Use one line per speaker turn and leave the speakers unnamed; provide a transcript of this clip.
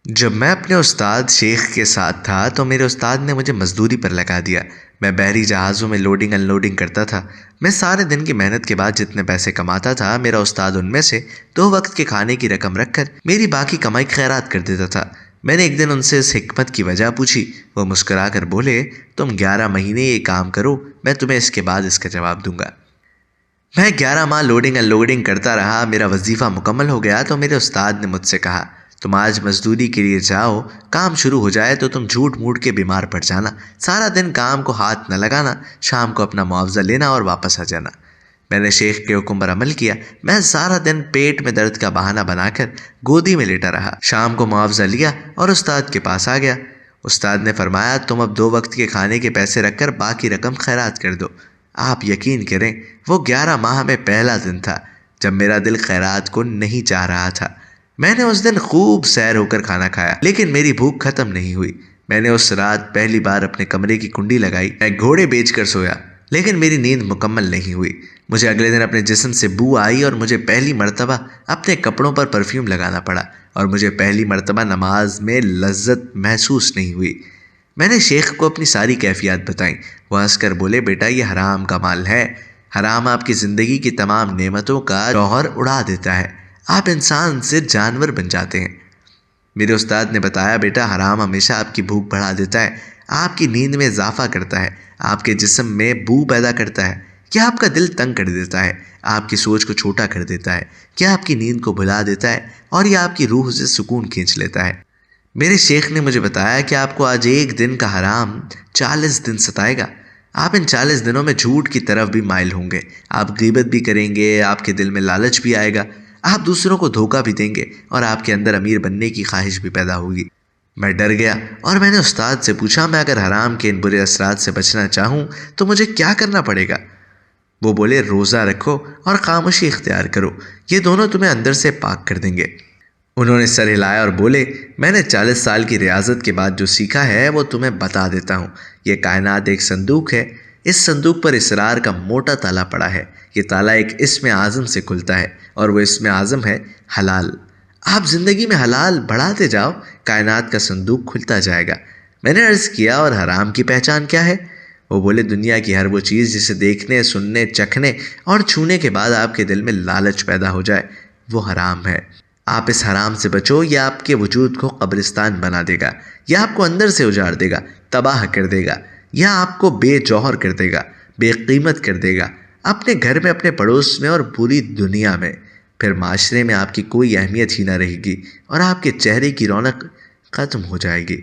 جب میں اپنے استاد شیخ کے ساتھ تھا تو میرے استاد نے مجھے مزدوری پر لگا دیا۔ میں بحری جہازوں میں لوڈنگ ان لوڈنگ کرتا تھا۔ میں سارے دن کی محنت کے بعد جتنے پیسے کماتا تھا، میرا استاد ان میں سے 2 وقت کے کھانے کی رقم رکھ کر میری باقی کمائی خیرات کر دیتا تھا۔ میں نے ایک دن ان سے اس حکمت کی وجہ پوچھی۔ وہ مسکرا کر بولے، تم 11 مہینے یہ کام کرو، میں تمہیں اس کے بعد اس کا جواب دوں گا۔ میں 11 ماہ لوڈنگ ان لوڈنگ کرتا رہا۔ میرا وظیفہ مکمل ہو گیا تو میرے استاد نے مجھ سے کہا، تم آج مزدوری کے لیے جاؤ، کام شروع ہو جائے تو تم جھوٹ موٹ کے بیمار پڑ جانا، سارا دن کام کو ہاتھ نہ لگانا، شام کو اپنا معاوضہ لینا اور واپس آ جانا۔ میں نے شیخ کے حکم پر عمل کیا۔ میں سارا دن پیٹ میں درد کا بہانہ بنا کر گودی میں لیٹا رہا۔ شام کو معاوضہ لیا اور استاد کے پاس آ گیا۔ استاد نے فرمایا، تم اب 2 وقت کے کھانے کے پیسے رکھ کر باقی رقم خیرات کر دو۔ آپ یقین کریں، وہ 11 ماہ میں پہلا دن تھا جب میرا دل خیرات کو نہیں چاہ رہا تھا۔ میں نے اس دن خوب سیر ہو کر کھانا کھایا، لیکن میری بھوک ختم نہیں ہوئی۔ میں نے اس رات پہلی بار اپنے کمرے کی کنڈی لگائی۔ میں گھوڑے بیچ کر سویا، لیکن میری نیند مکمل نہیں ہوئی۔ مجھے اگلے دن اپنے جسم سے بو آئی اور مجھے پہلی مرتبہ اپنے کپڑوں پر پرفیوم لگانا پڑا، اور مجھے پہلی مرتبہ نماز میں لذت محسوس نہیں ہوئی۔ میں نے شیخ کو اپنی ساری کیفیات بتائیں۔ وہ ہنس کر بولے، بیٹا یہ حرام کا مال ہے۔ حرام آپ کی زندگی کی تمام نعمتوں کا جوہر اڑا دیتا ہے۔ آپ انسان سے جانور بن جاتے ہیں۔ میرے استاد نے بتایا، بیٹا حرام ہمیشہ آپ کی بھوک بڑھا دیتا ہے، آپ کی نیند میں اضافہ کرتا ہے، آپ کے جسم میں بو پیدا کرتا ہے، کیا آپ کا دل تنگ کر دیتا ہے، آپ کی سوچ کو چھوٹا کر دیتا ہے، کیا آپ کی نیند کو بھلا دیتا ہے، اور یہ آپ کی روح سے سکون کھینچ لیتا ہے۔ میرے شیخ نے مجھے بتایا کہ آپ کو آج ایک دن کا حرام 40 دن ستائے گا۔ آپ ان 40 دنوں میں جھوٹ کی طرف بھی مائل ہوں گے، آپ غیبت بھی کریں گے، آپ کے دل میں لالچ بھی آئے گا، آپ دوسروں کو دھوکہ بھی دیں گے، اور آپ کے اندر امیر بننے کی خواہش بھی پیدا ہوگی۔ میں ڈر گیا اور میں نے استاد سے پوچھا، میں اگر حرام کے ان برے اثرات سے بچنا چاہوں تو مجھے کیا کرنا پڑے گا؟ وہ بولے، روزہ رکھو اور خاموشی اختیار کرو، یہ دونوں تمہیں اندر سے پاک کر دیں گے۔ انہوں نے سر ہلایا اور بولے، میں نے 40 سال کی ریاضت کے بعد جو سیکھا ہے وہ تمہیں بتا دیتا ہوں۔ یہ کائنات ایک صندوق ہے، اس صندوق پر اسرار کا موٹا تالا پڑا ہے۔ یہ تالا ایک اسم اعظم سے کھلتا ہے، اور وہ اسم اعظم ہے حلال۔ آپ زندگی میں حلال بڑھاتے جاؤ، کائنات کا صندوق کھلتا جائے گا۔ میں نے عرض کیا، اور حرام کی پہچان کیا ہے؟ وہ بولے، دنیا کی ہر وہ چیز جسے دیکھنے، سننے، چکھنے اور چھونے کے بعد آپ کے دل میں لالچ پیدا ہو جائے، وہ حرام ہے۔ آپ اس حرام سے بچو، یا آپ کے وجود کو قبرستان بنا دے گا، یا آپ کو اندر سے اجاڑ دے گا، تباہ کر دے گا، یا آپ کو بے جوہر کر دے گا، بے قیمت کر دے گا، اپنے گھر میں، اپنے پڑوس میں اور پوری دنیا میں۔ پھر معاشرے میں آپ کی کوئی اہمیت ہی نہ رہے گی، اور آپ کے چہرے کی رونق ختم ہو جائے گی۔